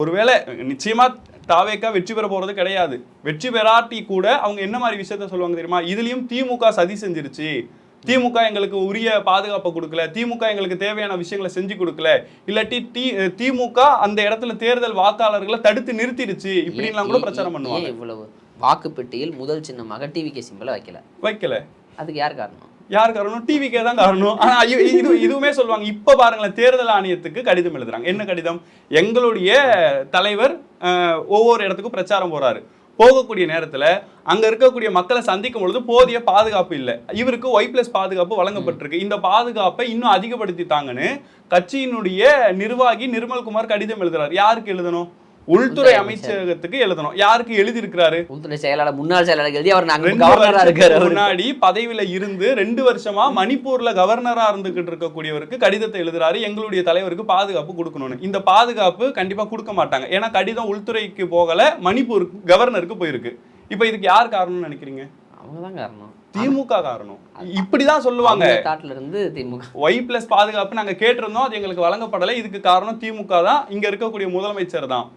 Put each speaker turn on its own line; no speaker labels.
ஒருவேளை நிச்சயமா தாவேக்கா வெற்றி பெற போறது கிடையாது. வெற்றி பெறாட்டி கூட அவங்க என்ன மாதிரி விஷயத்த சொல்லுவாங்க தெரியுமா? இதுலயும் திமுக சதி செஞ்சிருச்சு, திமுக எங்களுக்கு உரிய பாதுகாப்பை கொடுக்கல, திமுக எங்களுக்கு தேவையான விஷயங்களை செஞ்சு கொடுக்கல, இல்லாட்டி திமுக அந்த இடத்துல தேர்தல் வாக்காளர்களை தடுத்து நிறுத்திடுச்சு, இப்படின்லாம் கூட பிரச்சாரம் பண்ணுவாங்க.
இவ்வளவு வாக்குப்பெட்டியில் முதல் சின்னமாக டிவிகே சிம்பலை வைக்கல. அதுக்கு யார் காரணம்?
யார் காரணம்? டிவிக்கே தான் காரணம். ஆனா இதுவுமே சொல்லுவாங்க. இப்ப பாருங்களேன், தேர்தல் ஆணையத்துக்கு கடிதம் எழுதுறாங்க. என்ன கடிதம்? எங்களுடைய தலைவர் ஒவ்வொரு இடத்துக்கும் பிரச்சாரம் போறாரு. போகக்கூடிய நேரத்துல அங்க இருக்கக்கூடிய மக்களை சந்திக்கும் பொழுது போதிய பாதுகாப்பு இல்லை. இவருக்கு Y+ பாதுகாப்பு வழங்கப்பட்டிருக்கு. இந்த பாதுகாப்பை இன்னும் அதிகப்படுத்திட்டாங்கன்னு கட்சியினுடைய நிர்வாகி நிர்மல்குமார் கடிதம் எழுதுறாரு. யாருக்கு எழுதணும்? உள்துறை அமைச்சகத்துக்கு எழுதணும். யாருக்கு எழுதி இருக்கிறாரு?
உள்துறை செயலாளர், முன்னாள் செயலாளர் எழுதி அவர் கவர்னரா இருக்காரு.
முன்னாடி பதவியில இருந்து 2 வருஷமா மணிப்பூர்ல கவர்னரா இருந்துகிட்டு இருக்கக்கூடியவருக்கு கடிதத்தை எழுதுறாரு, எங்களுடைய தலைவருக்கு பாதுகாப்பு கொடுக்கணும்னு. இந்த பாதுகாப்பு கண்டிப்பா கொடுக்க மாட்டாங்க. ஏன்னா கடிதம் உள்துறைக்கு போகல, மணிப்பூர் கவர்னருக்கு போயிருக்கு. இப்ப இதுக்கு யார் காரணம்னு நினைக்கிறீங்க?
அவங்கதான் காரணம்.
திமுக காரணம். இப்படிதான் சொல்லுவாங்க. Y+ பாதுகாப்பு நாங்க கேட்டிருந்தோம், அது எங்களுக்கு வழங்கப்படலை, இதுக்கு காரணம் திமுக தான், இங்க இருக்கக்கூடிய முதலமைச்சர் தான்.